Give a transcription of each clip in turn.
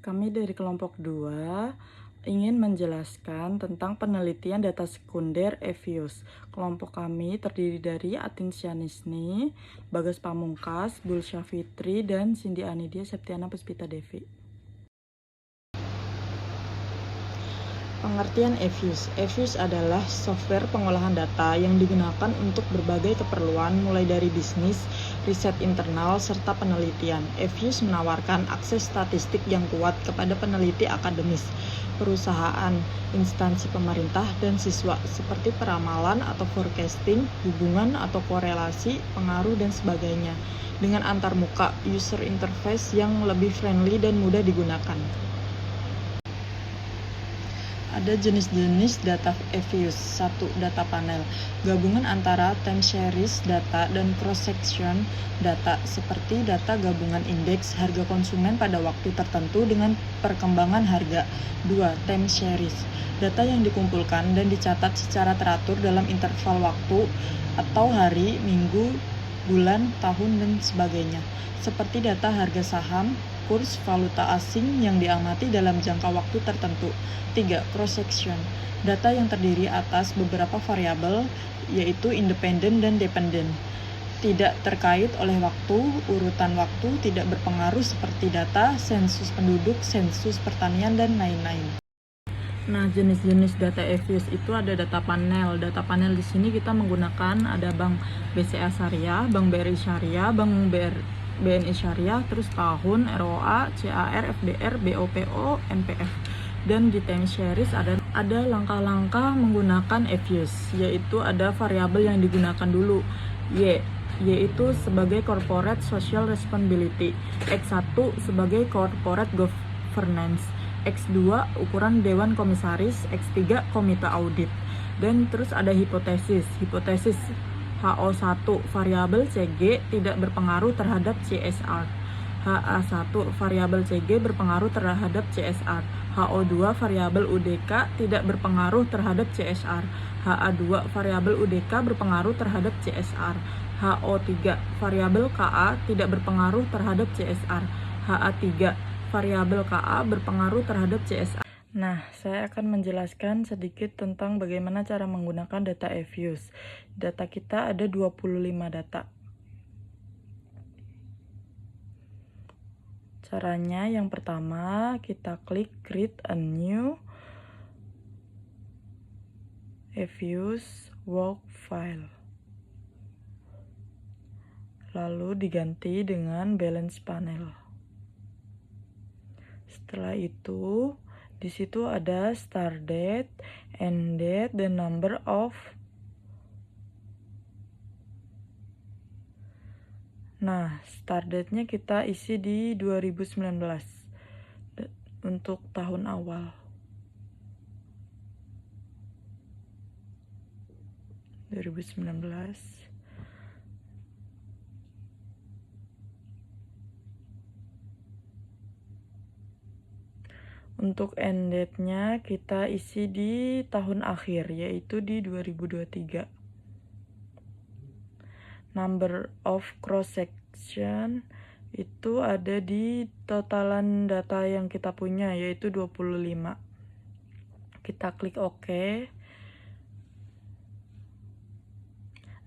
Kami dari kelompok 2 ingin menjelaskan tentang penelitian data sekunder EVIUS. Kelompok kami terdiri dari Atin Sianisni, Bagas Pamungkas, Bulsya Fitri, dan Cindy Anidia Septiana Puspita Devi. Pengertian EVIUS. EVIUS adalah software pengolahan data yang digunakan untuk berbagai keperluan mulai dari bisnis, riset internal, serta penelitian. EVIUS menawarkan akses statistik yang kuat kepada peneliti akademis, perusahaan, instansi pemerintah, dan siswa, seperti peramalan atau forecasting, hubungan atau korelasi, pengaruh, dan sebagainya, dengan antarmuka user interface yang lebih friendly dan mudah digunakan. Ada jenis-jenis data EVIUS. 1. Data panel. Gabungan antara time series data dan cross-section data, seperti data gabungan indeks harga konsumen pada waktu tertentu dengan perkembangan harga. 2. Time series. Data yang dikumpulkan dan dicatat secara teratur dalam interval waktu atau hari, minggu, bulan, tahun, dan sebagainya, seperti data harga saham, kurs valuta asing yang diamati dalam jangka waktu tertentu. 3. Cross-section. Data yang terdiri atas beberapa variabel, yaitu independen dan dependen. Tidak terkait oleh waktu, urutan waktu tidak berpengaruh seperti data sensus penduduk, sensus pertanian, dan lain-lain. Nah, jenis-jenis data EVIUS itu ada data panel. Data panel di sini kita menggunakan ada Bank BCA Syariah, Bank BRI Syariah, Bank BNI Syariah, terus tahun, ROA, CAR, FDR, BOPO, NPF. Dan di time series ada langkah-langkah menggunakan EVIUS, yaitu ada variabel yang digunakan dulu, yaitu sebagai corporate social responsibility, X1 sebagai corporate governance, X2 ukuran dewan komisaris, X3 komite audit. Dan terus ada hipotesis HO1 variabel CG tidak berpengaruh terhadap CSR. HA1 variabel CG berpengaruh terhadap CSR. HO2 variabel UDK tidak berpengaruh terhadap CSR. HA2 variabel UDK berpengaruh terhadap CSR. HO3 variabel KA tidak berpengaruh terhadap CSR. HA3 variabel KA berpengaruh terhadap CSR. Nah, saya akan menjelaskan sedikit tentang bagaimana cara menggunakan data EVIUS. Data kita ada 25 data. Caranya yang pertama, kita klik create a new EVIUS work file. Lalu diganti dengan balance panel. Setelah itu, di situ ada start date, end date, dan number of. Nah, start date-nya kita isi di 2019 untuk tahun awal. Untuk end date-nya kita isi di tahun akhir, yaitu di 2023. Number of cross-section itu ada di totalan data yang kita punya, yaitu 25. Kita klik OK.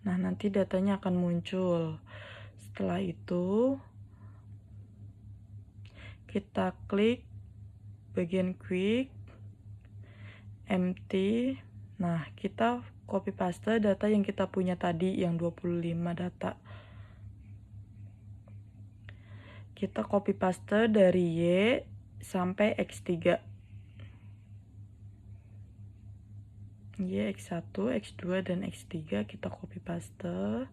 Nah, nanti datanya akan muncul. Setelah itu, kita klik bagian quick, empty. Nah, kita copy paste data yang kita punya tadi, yang 25 data. Kita copy paste dari Y sampai X3. Y, X1, X2, dan X3 kita copy paste.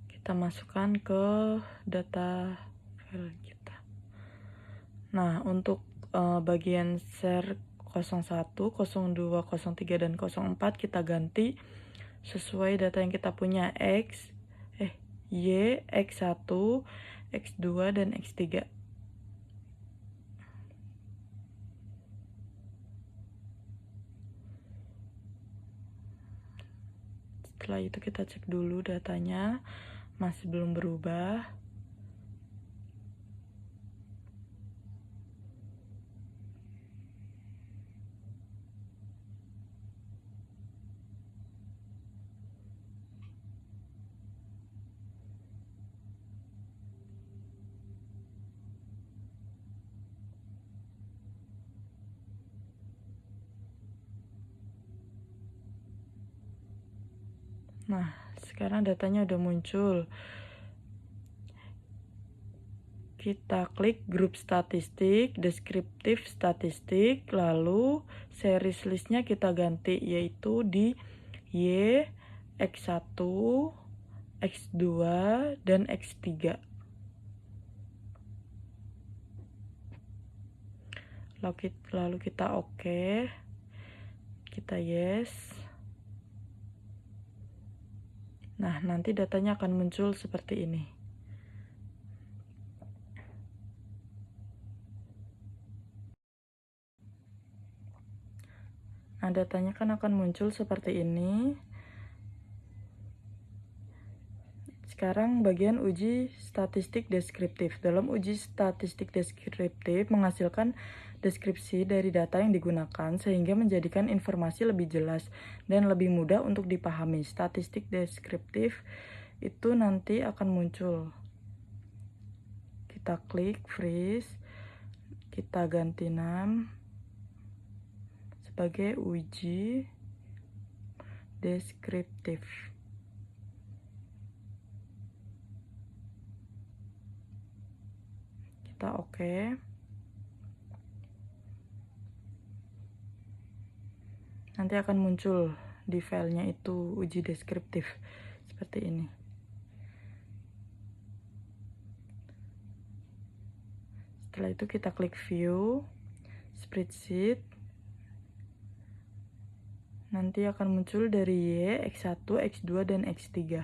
Kita masukkan ke data file kita. Nah, untuk bagian share 01, 02, 03, dan 04 kita ganti sesuai data yang kita punya, Y, X1, X2, dan X3. Setelah itu kita cek dulu datanya, masih belum berubah. Nah, sekarang datanya udah muncul. Kita klik grup statistik, deskriptif statistik, lalu series listnya kita ganti, yaitu di Y, X1, X2, dan X3. Lalu kita oke, kita yes. Nah, nanti datanya akan muncul seperti ini. Nah, datanya kan akan muncul seperti ini. Sekarang bagian uji statistik deskriptif. Dalam uji statistik deskriptif menghasilkan deskripsi dari data yang digunakan sehingga menjadikan informasi lebih jelas dan lebih mudah untuk dipahami. Statistik deskriptif itu nanti akan muncul. Kita klik freeze, kita ganti nam sebagai uji deskriptif. Kita oke. Nanti akan muncul di filenya itu uji deskriptif seperti ini. Setelah itu kita klik view spreadsheet. Nanti akan muncul dari Y, X1, X2, dan X3.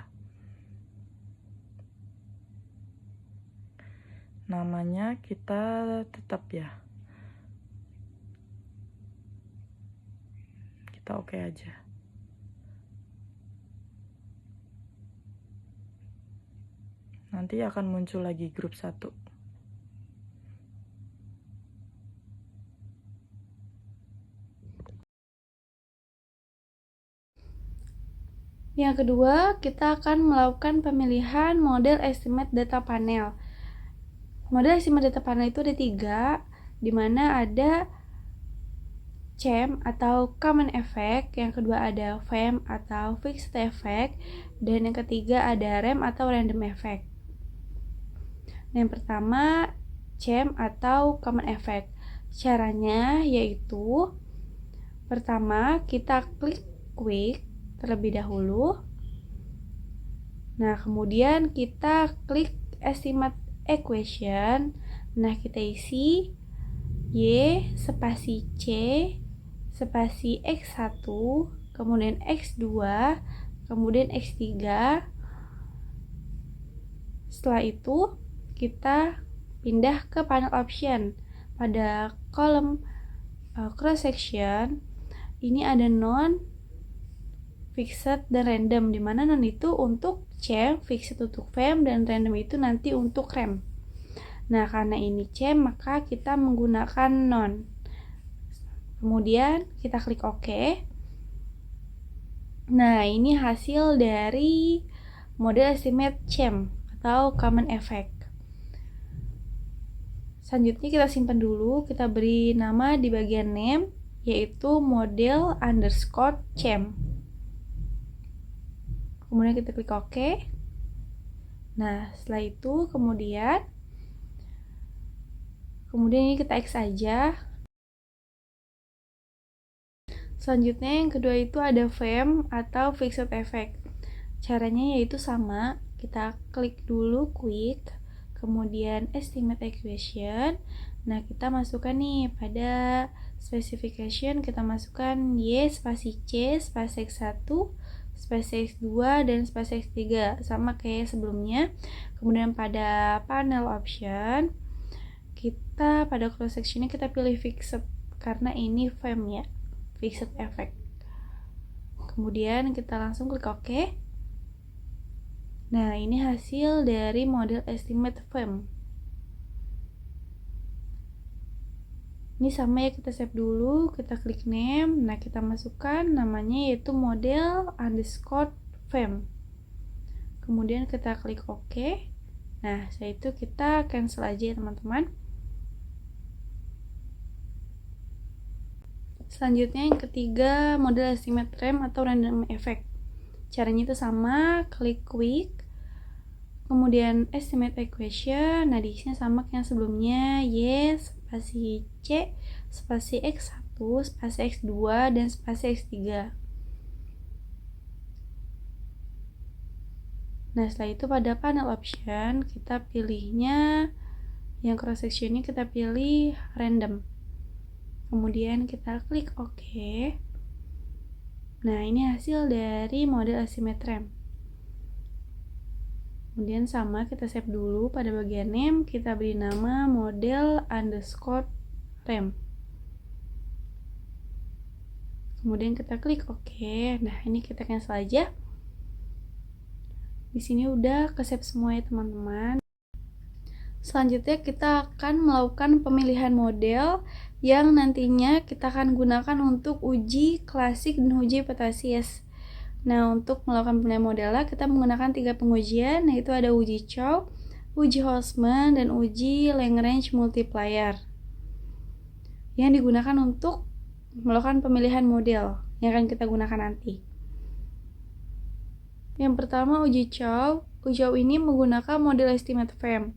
Namanya kita tetap ya. Kita oke aja. Nanti akan muncul lagi grup 1. Yang kedua, kita akan melakukan pemilihan model estimate data panel. Model estimate data panel itu ada 3, di mana ada CHEM atau Common Effect, yang kedua ada FEM atau Fixed Effect, dan yang ketiga ada REM atau Random Effect. Yang pertama, CHEM atau Common Effect. Caranya yaitu, pertama kita klik quick terlebih dahulu. Nah, kemudian kita klik estimate equation. Nah, kita isi Y spasi C spasi X1, kemudian X2, kemudian X3. Setelah itu kita pindah ke panel option. Pada kolom cross section ini ada non, fixed, dan random, dimana non itu untuk CHEM, fixed untuk FEM, dan random itu nanti untuk REM. Nah, karena ini CHEM maka kita menggunakan non. Kemudian kita klik OK. Nah, ini hasil dari model estimate CHEM atau Common Effect. Selanjutnya kita simpan dulu, kita beri nama di bagian name, yaitu model underscore CHEM. Kemudian kita klik OK. Nah, setelah itu kemudian ini kita X aja. Selanjutnya yang kedua itu ada FEM atau Fixed Effect. Caranya yaitu sama, kita klik dulu quick, kemudian estimate equation. Nah, kita masukkan nih pada specification, kita masukkan Y spasi C spasi X1 spasi X2 dan spasi X3, sama kayak sebelumnya. Kemudian pada panel option, kita pada cross sectionnya kita pilih fixed karena ini FEM ya, Fixed Effect. Kemudian kita langsung klik OK. Nah, ini hasil dari model estimate frame. Ini sama ya, kita save dulu, kita klik name. Nah, kita masukkan namanya yaitu model underscore frame. Kemudian kita klik OK. Nah, setelah itu kita cancel aja ya teman-teman. Selanjutnya yang ketiga, model estimate frame atau random effect. Caranya itu sama, klik quick, kemudian estimate equation. Nah, di sini sama kayak yang sebelumnya, Y spasi C spasi X1 spasi X2 dan spasi X3. Nah, setelah itu pada panel option kita pilihnya yang cross section ini kita pilih random. Kemudian kita klik OK. Nah, ini hasil dari model estimate frame. Kemudian sama, kita save dulu, pada bagian name kita beri nama model underscore frame. Kemudian kita klik OK. Nah, ini kita cancel aja. Di sini udah ke save semua ya teman-teman. Selanjutnya kita akan melakukan pemilihan model yang nantinya kita akan gunakan untuk uji klasik dan uji hipotesis. Nah, untuk melakukan pemilihan model kita menggunakan 3 pengujian, yaitu ada uji Chow, uji Holzman, dan uji Lagrange multiplier yang digunakan untuk melakukan pemilihan model yang akan kita gunakan nanti. Yang pertama uji Chow. Uji Chow ini menggunakan model estimate frame.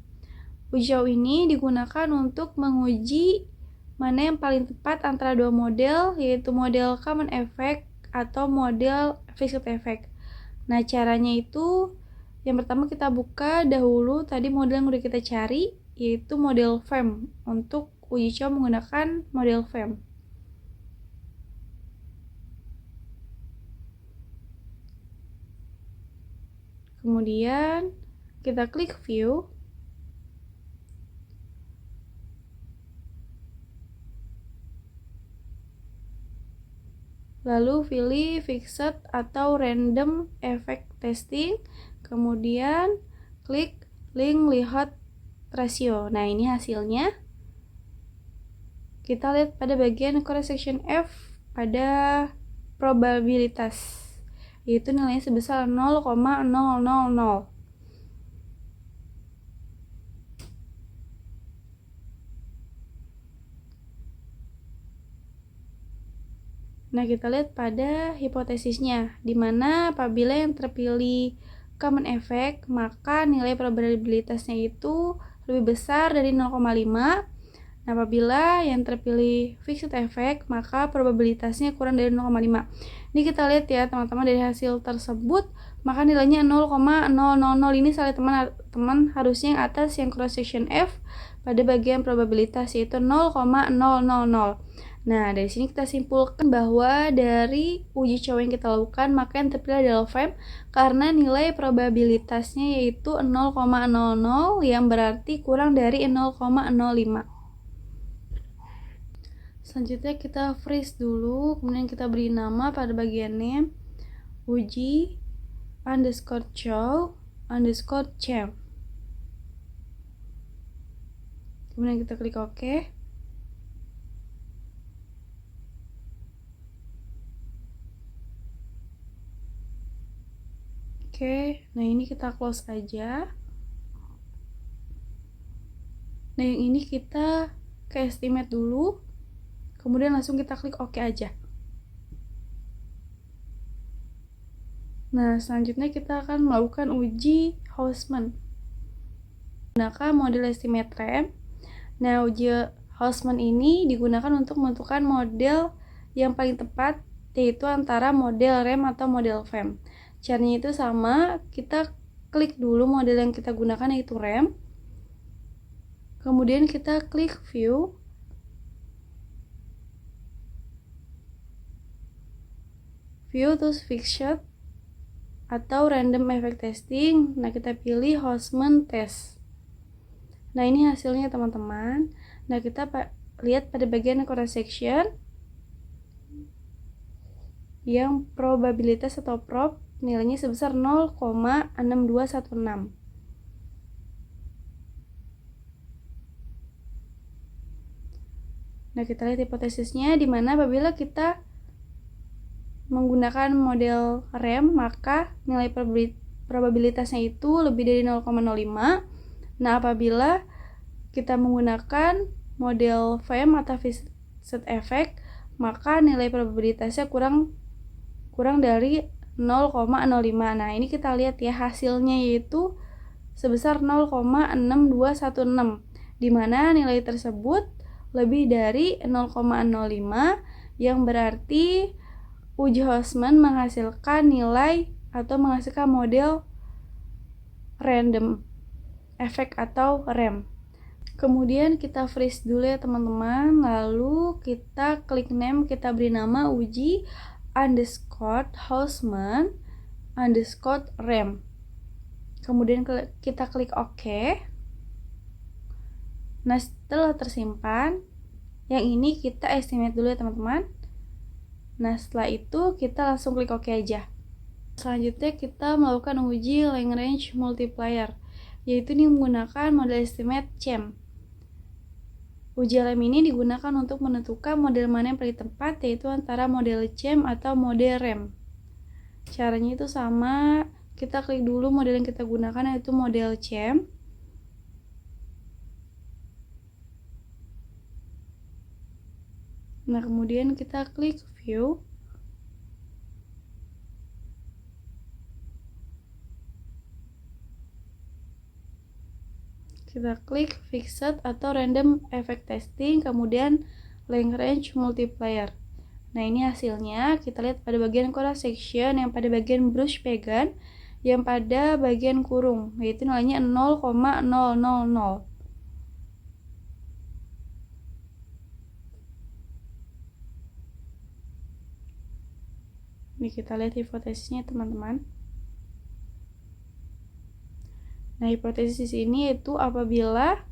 Uji Chow ini digunakan untuk menguji mana yang paling tepat antara dua model, yaitu model common effect atau model fixed effect. Nah, caranya itu yang pertama kita buka dahulu tadi model yang udah kita cari, yaitu model frame. Untuk uji Chow menggunakan model frame. Kemudian kita klik view. Lalu pilih fixed atau random effect testing, kemudian klik link lihat rasio. Nah, ini hasilnya. Kita lihat pada bagian cross section F pada probabilitas, yaitu nilainya sebesar 0,000. Nah, kita lihat pada hipotesisnya, di mana apabila yang terpilih common effect, maka nilai probabilitasnya itu lebih besar dari 0,5. Nah, apabila yang terpilih fixed effect, maka probabilitasnya kurang dari 0,5. Ini kita lihat ya teman-teman, dari hasil tersebut, maka nilainya 0,000. Ini salah teman-teman harusnya yang atas, yang cross section F pada bagian probabilitas, yaitu 0,000. Nah, dari sini kita simpulkan bahwa dari uji Chow yang kita lakukan, maka yang terpilih adalah frame karena nilai probabilitasnya yaitu 0,00 yang berarti kurang dari 0,05. Selanjutnya kita freeze dulu, kemudian kita beri nama pada bagian name uji underscore Chow underscore Chem. Kemudian kita klik OK. Oke, nah ini kita close aja. Nah, yang ini kita ke estimate dulu, kemudian langsung kita klik OK aja. Nah, selanjutnya kita akan melakukan uji Holzman menggunakan model estimate frame. Nah, uji Holzman ini digunakan untuk menentukan model yang paling tepat, yaitu antara model RAM atau model frame. Caranya itu sama, kita klik dulu model yang kita gunakan yaitu RAM. Kemudian kita klik view. View terus fixed atau random effect testing. Nah, kita pilih Holzman test. Nah, ini hasilnya teman-teman. Nah, kita lihat pada bagian cross section. yang probabilitas atau prob nilainya sebesar 0,6216. Nah, kita lihat hipotesisnya, di mana apabila kita menggunakan model RAM, maka nilai probabilitasnya itu lebih dari 0,05. Nah, apabila kita menggunakan model VM atau Fixed Effect, maka nilai probabilitasnya kurang dari 0,05. Nah, ini kita lihat ya, hasilnya yaitu sebesar 0,6216, di mana nilai tersebut lebih dari 0,05, yang berarti uji Houseman menghasilkan nilai atau menghasilkan model random effect atau RAM. Kemudian kita freeze dulu ya teman-teman, lalu kita klik name, kita beri nama uji underscore Houseman underscore RAM. Kemudian kita klik OK. Nah, setelah tersimpan, yang ini kita estimate dulu ya teman-teman. Nah, setelah itu kita langsung klik OK aja. Selanjutnya kita melakukan uji Lagrange multiplier, yaitu ini menggunakan model estimate CHEM. Uji LM ini digunakan untuk menentukan model mana yang paling tepat, yaitu antara model CHEM atau model RAM. Caranya itu sama, kita klik dulu model yang kita gunakan, yaitu model CHEM. Nah, kemudian kita klik view. Kita klik fixed atau random effect testing, kemudian Lagrange multiplier. Nah, ini hasilnya. Kita lihat pada bagian cross section, yang pada bagian brush pegan, yang pada bagian kurung, yaitu nilainya 0,000. Ini kita lihat hipotesisnya teman-teman. Nah, hipotesis ini yaitu apabila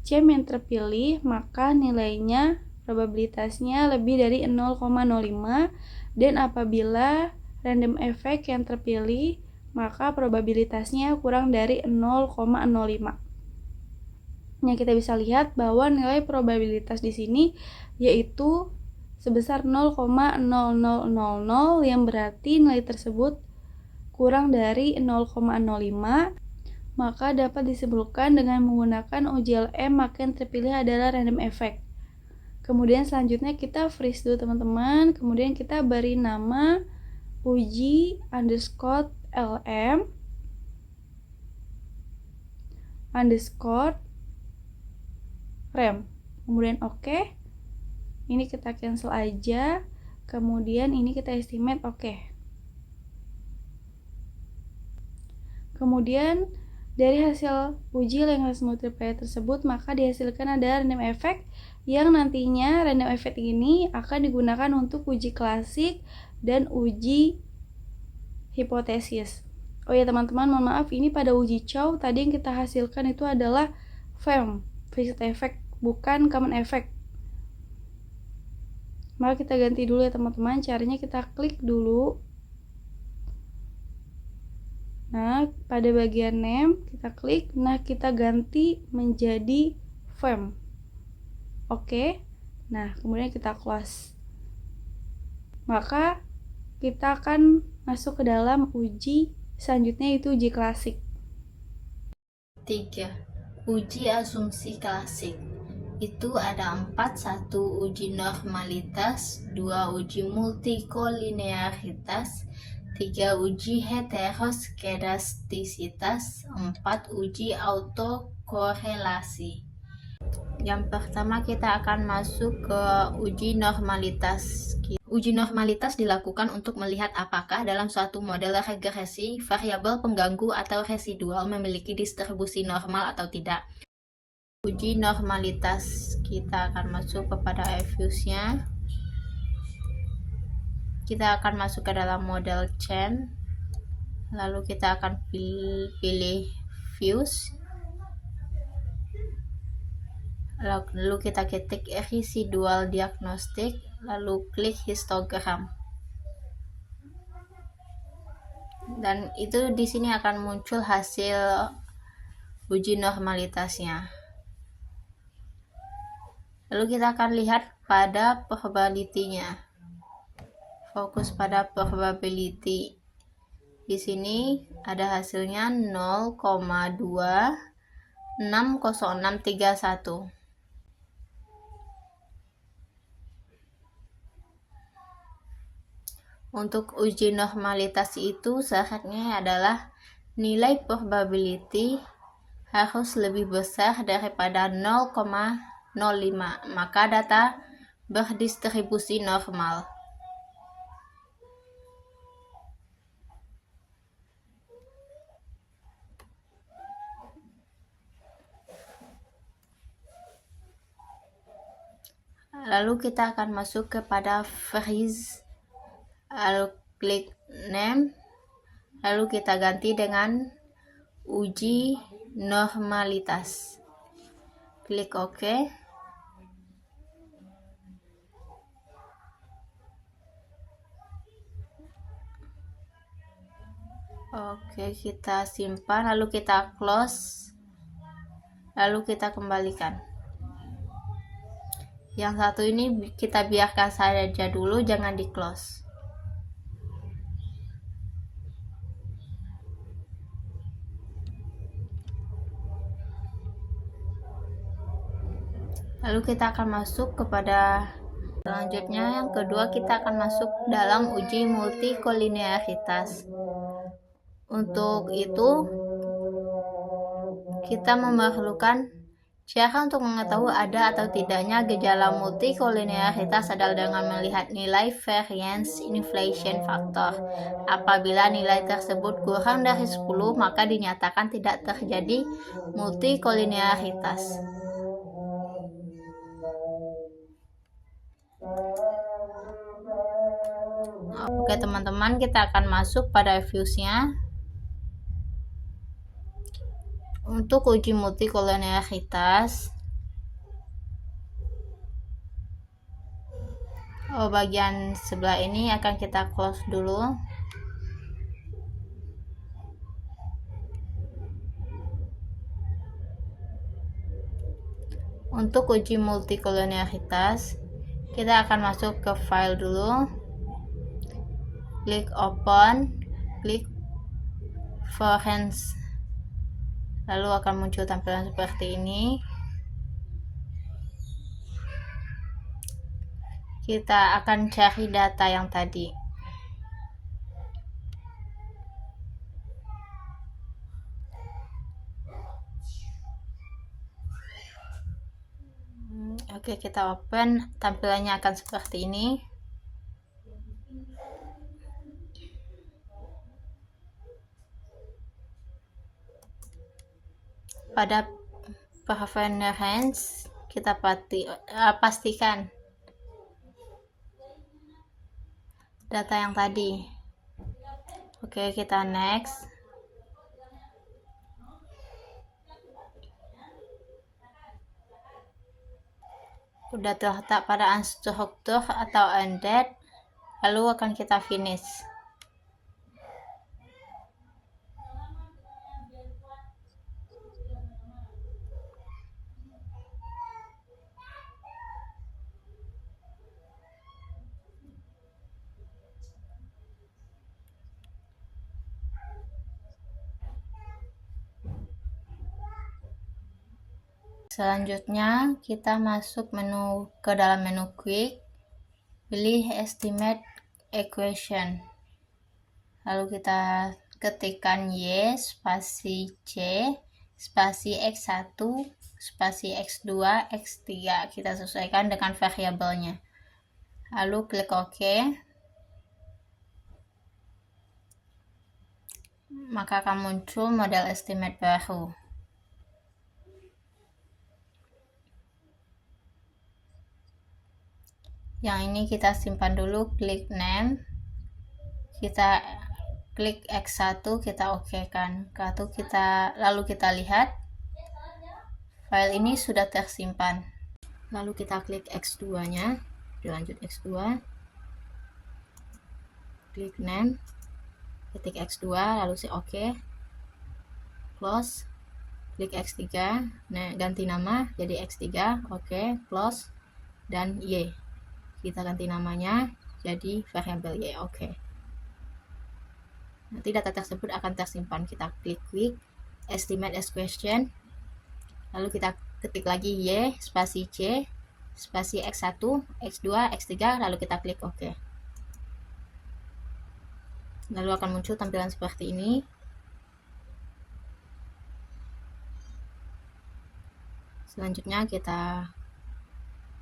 CHEM yang terpilih, maka nilainya probabilitasnya lebih dari 0,05, dan apabila random effect yang terpilih, maka probabilitasnya kurang dari 0,05. Nah, kita bisa lihat bahwa nilai probabilitas di sini yaitu sebesar 0,0000, yang berarti nilai tersebut kurang dari 0,05, maka dapat disimpulkan dengan menggunakan uji LM maka yang terpilih adalah random effect. Kemudian selanjutnya kita freeze dulu teman-teman, kemudian kita beri nama uji underscore LM underscore RAM, kemudian OK. Ini kita cancel aja, kemudian ini kita estimate OK. Kemudian dari hasil uji Lagrange multiplier tersebut, maka dihasilkan ada random effect, yang nantinya random effect ini akan digunakan untuk uji klasik dan uji hipotesis. Oh ya teman-teman, mohon maaf, ini pada uji Chow tadi yang kita hasilkan itu adalah FEM, Fixed Effect, bukan Common Effect. Maka kita ganti dulu ya teman-teman, caranya kita klik dulu. Nah, pada bagian name kita klik, nah kita ganti menjadi FEM. Oke. Nah, kemudian kita close. Maka kita akan masuk ke dalam uji selanjutnya, itu uji klasik. 3. Uji asumsi klasik. Itu ada 4, 1 uji normalitas, 2 uji multikolinearitas, 3 uji heteroskedastisitas, 4 uji autokorelasi. Yang pertama kita akan masuk ke uji normalitas. Uji normalitas dilakukan untuk melihat apakah dalam suatu model regresi variabel pengganggu atau residual memiliki distribusi normal atau tidak. Uji normalitas, kita akan masuk kepada Fuse-nya. Kita akan masuk ke dalam model chain, lalu kita akan pilih Fuse, lalu kita ketik residual diagnostic, lalu klik histogram. Dan itu di sini akan muncul hasil uji normalitasnya. Lalu kita akan lihat pada probability-nya. Fokus pada probability. Di sini ada hasilnya 0,260631. Untuk uji normalitas itu syaratnya adalah nilai probability harus lebih besar daripada 0,05, maka data berdistribusi normal. Lalu kita akan masuk kepada freeze. Lalu klik name, lalu kita ganti dengan uji normalitas. Klik OK. Oke, kita simpan, lalu kita close, lalu kita kembalikan. Yang satu ini kita biarkan saja dulu, jangan di close. Lalu kita akan masuk kepada selanjutnya, yang kedua kita akan masuk dalam uji multikolinearitas. Untuk itu kita memerlukan cara untuk mengetahui ada atau tidaknya gejala multikolinearitas adalah dengan melihat nilai variance inflation factor. Apabila nilai tersebut kurang dari 10, maka dinyatakan tidak terjadi multikolinearitas. Oke teman-teman, kita akan masuk pada views-nya. Untuk uji multikolinearitas, bagian sebelah ini akan kita close dulu. Untuk uji multikolinearitas, kita akan masuk ke file dulu, klik open, klik forensic, lalu akan muncul tampilan seperti ini. Kita akan cari data yang tadi. Oke, kita open, tampilannya akan seperti ini. Pada preference kita pastikan data yang tadi. Oke, kita next. Udah terletak pada unstructured atau undead, lalu akan kita finish. Selanjutnya kita masuk ke dalam menu quick, pilih estimate equation, lalu kita ketikkan Y spasi C spasi X1 spasi X2 X3, kita sesuaikan dengan variabelnya, lalu klik OK. Maka akan muncul model estimate baru. Yang ini kita simpan dulu, klik name, kita klik X1, kita OK kan. Lalu kita lihat file ini sudah tersimpan. Lalu kita klik X2 nya, dilanjut X2, klik name, ketik X2, lalu oke, close, klik X3, nah ganti nama jadi X3, oke, close, dan Y. Kita ganti namanya jadi variabel Y, oke. Nanti data tersebut akan tersimpan. Kita klik estimate as question, lalu kita ketik lagi Y, spasi C, spasi X1, X2, X3, lalu kita klik OK. Lalu akan muncul tampilan seperti ini. Selanjutnya kita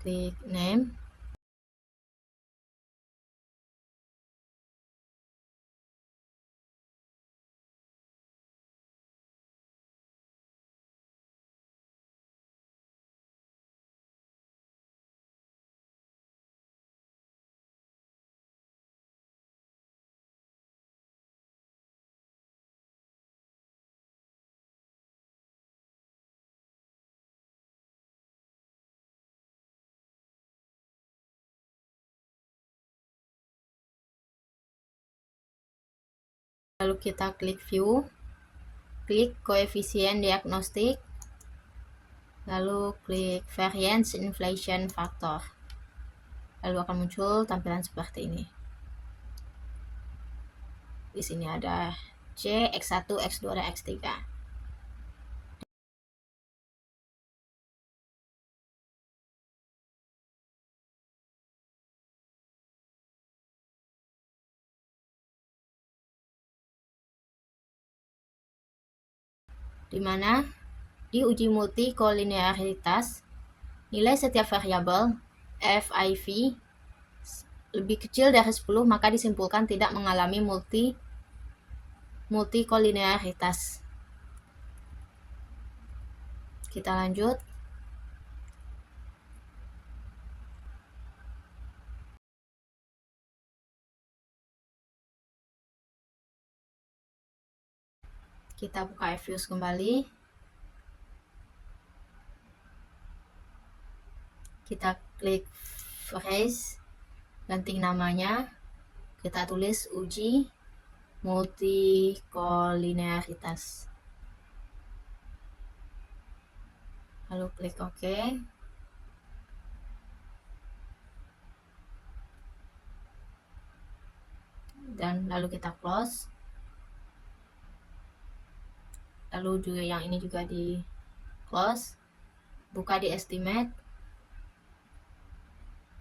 klik name. Lalu kita klik view, klik koefisien diagnostik, lalu klik variance inflation factor. Lalu akan muncul tampilan seperti ini. Di sini ada C, X1, X2, dan X3. Di mana di uji multikolinearitas, nilai setiap variabel FIV lebih kecil dari 10, maka disimpulkan tidak mengalami multikolinearitas. Kita lanjut. Kita buka Fuse kembali. Kita klik phrase, ganti namanya. Kita tulis uji multikolinearitas. Lalu klik OK. Dan lalu kita close. Lalu juga yang ini juga di close. Buka di estimate.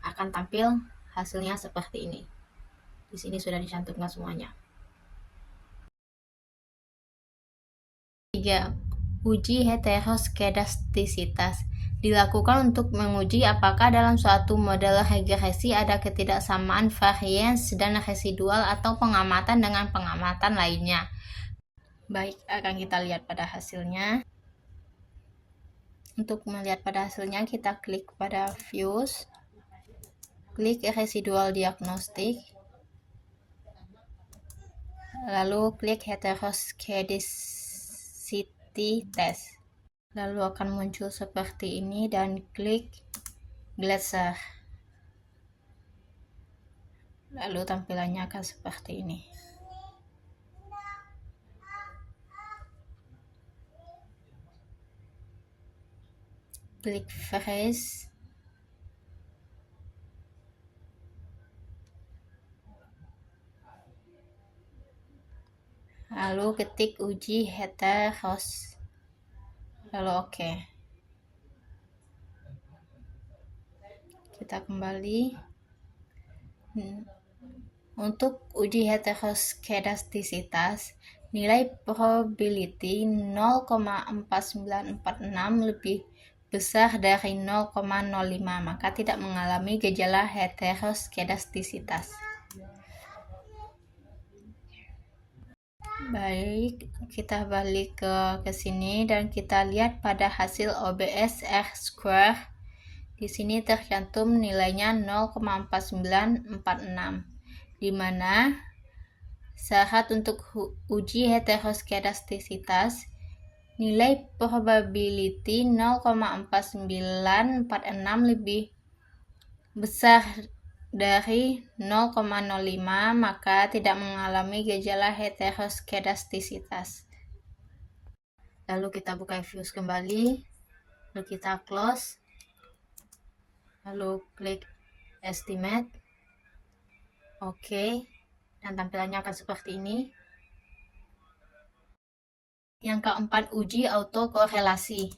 Akan tampil hasilnya seperti ini. Di sini sudah dicantumkan semuanya. 3. Uji heteroskedastisitas dilakukan untuk menguji apakah dalam suatu model regresi ada ketidaksamaan variance dan residual atau pengamatan dengan pengamatan lainnya. Baik, akan kita lihat pada hasilnya. Untuk melihat pada hasilnya, kita klik pada Fuse, klik residual diagnostik, lalu klik heteroskedicity test. Lalu akan muncul seperti ini dan klik Glasser. Lalu tampilannya akan seperti ini. Klik phrase. Lalu ketik uji heteros. Lalu OK. Kita kembali. Untuk uji heteroskedastisitas, nilai probability 0,4946 lebih besar dari 0,05, maka tidak mengalami gejala heteroskedastisitas. Baik, kita balik ke sini dan kita lihat pada hasil OBS R-square. Di sini tercantum nilainya 0,4946, di mana syarat untuk uji heteroskedastisitas nilai probability 0,4946 lebih besar dari 0,05 maka tidak mengalami gejala heteroskedastisitas. Lalu kita buka views kembali, lalu kita close, lalu klik estimate. Oke, dan tampilannya akan seperti ini. Yang keempat, uji autokorelasi,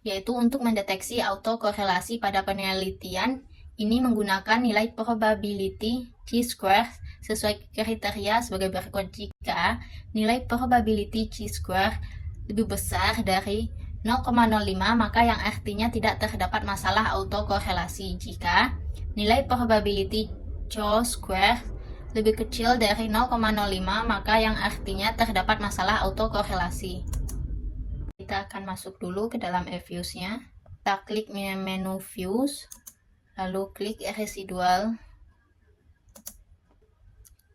yaitu untuk mendeteksi autokorelasi pada penelitian. Ini menggunakan nilai probability chi-square sesuai kriteria sebagai berikut. Jika nilai probability chi-square lebih besar dari 0,05 maka yang artinya tidak terdapat masalah autokorelasi. Jika nilai probability chi-square lebih kecil dari 0,05 maka yang artinya terdapat masalah autokorelasi. Kita akan masuk dulu ke dalam eViews-nya. Kita klik menu Views, lalu klik Residual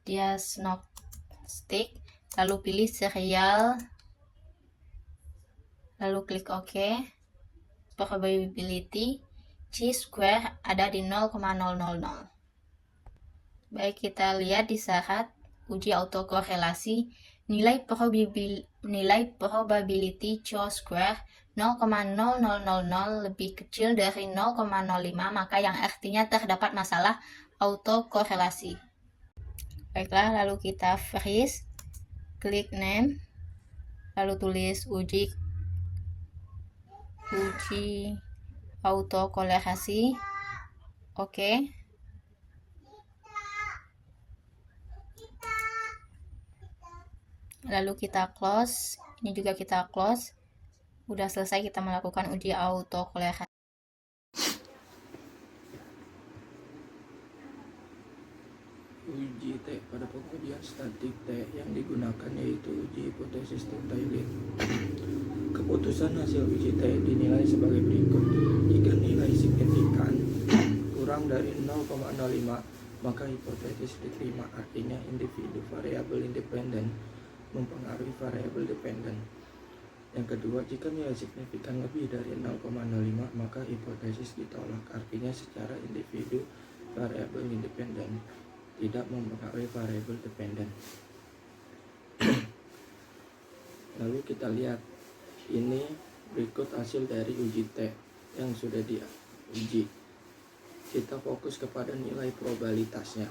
Diagnostic, lalu pilih Serial, lalu klik OK. Probability chi-square ada di 0,000. Baik, kita lihat di syarat uji autokorelasi, nilai probability chi-square 0,0000 lebih kecil dari 0,05 maka yang artinya terdapat masalah autokorelasi. Baiklah, lalu kita freeze, klik name, lalu tulis uji autokorelasi. Oke. Lalu kita close, ini juga kita close. Udah selesai kita melakukan uji autokorelasi. Uji T pada pengujian statik T yang digunakan yaitu uji hipotesis Taylor. Keputusan hasil uji T dinilai sebagai berikut. Jika nilai signifikan kurang dari 0,05 maka hipotesis diterima, artinya individu variabel independen mempengaruhi variabel dependen. Yang kedua, jika nilai signifikan lebih dari 0,05 maka hipotesis ditolak, artinya secara individu variabel independen tidak mempengaruhi variabel dependen. Lalu kita lihat, ini berikut hasil dari uji T yang sudah diuji. Kita fokus kepada nilai probabilitasnya.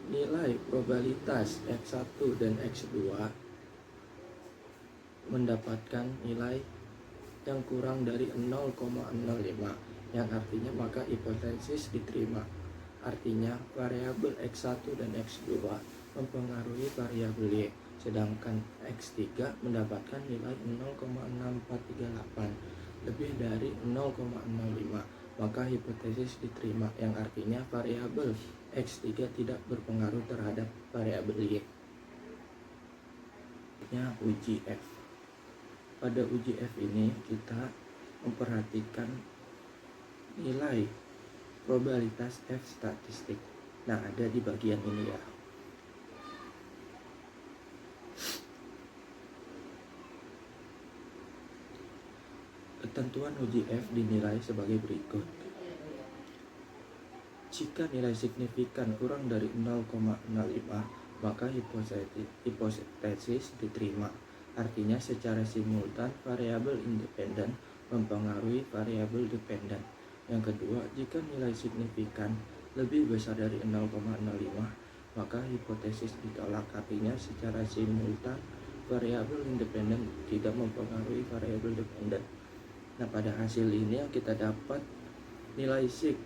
Nilai probabilitas X1 dan X2 mendapatkan nilai yang kurang dari 0,05, yang artinya maka hipotesis diterima. Artinya variabel X1 dan X2 mempengaruhi variabel Y, sedangkan X3 mendapatkan nilai 0,6438 lebih dari 0,05, maka hipotesis diterima, yang artinya variabel X3 tidak berpengaruh terhadap variabel Y. Uji F. Pada uji F ini kita memperhatikan nilai probabilitas F statistik. Nah, ada di bagian ini ya. Ketentuan uji F dinilai sebagai berikut. Jika nilai signifikan kurang dari 0,05 maka hipotesis diterima. Artinya secara simultan variabel independen mempengaruhi variabel dependen. Yang kedua, jika nilai signifikan lebih besar dari 0,05 maka hipotesis ditolak, artinya secara simultan variabel independen tidak mempengaruhi variabel dependen. Nah, pada hasil ini yang kita dapat nilai sig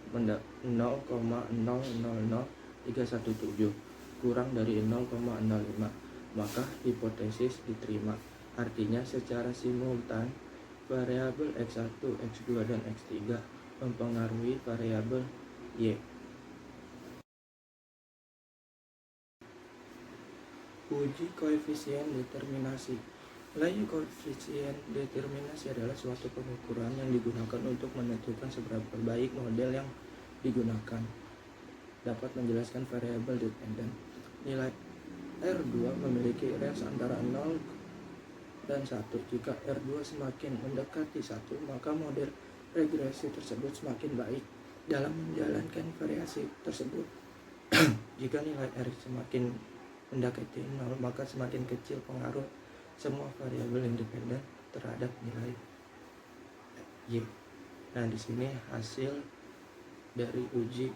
0,000317 kurang dari 0,05 maka hipotesis diterima. Artinya secara simultan variabel X1, X2, dan X3 mempengaruhi variabel Y. Uji koefisien determinasi. Nilai koefisien determinasi adalah suatu pengukuran yang digunakan untuk menentukan seberapa baik model yang digunakan dapat menjelaskan variabel dependen. Nilai R2 memiliki range antara 0 dan 1. Jika R2 semakin mendekati 1, maka model regresi tersebut semakin baik dalam menjalankan variasi tersebut. Jika nilai R semakin mendekati 0, maka semakin kecil pengaruh semua variabel independen terhadap nilai Y. Nah, di sini hasil dari uji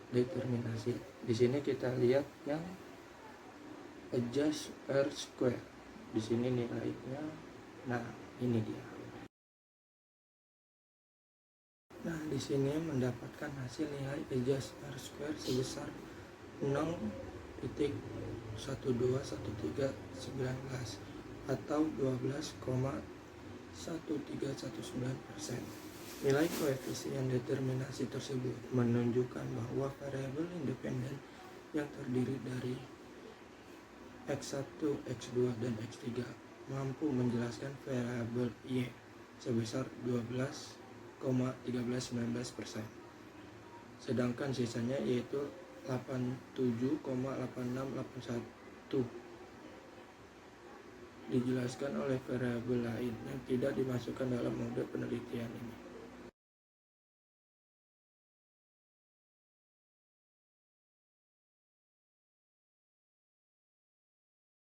determinasi. Di sini kita lihat yang adjust R square. Di sini nilainya, nah ini dia. Nah, di sini mendapatkan hasil nilai adjust R square sebesar 0,121319 atau 12,1319%. Nilai koefisien determinasi tersebut menunjukkan bahwa variabel independen yang terdiri dari X1, X2, dan X3 mampu menjelaskan variabel Y sebesar 12,1319%. Sedangkan sisanya yaitu 87,8681 dijelaskan oleh variabel lain yang tidak dimasukkan dalam mode penelitian ini.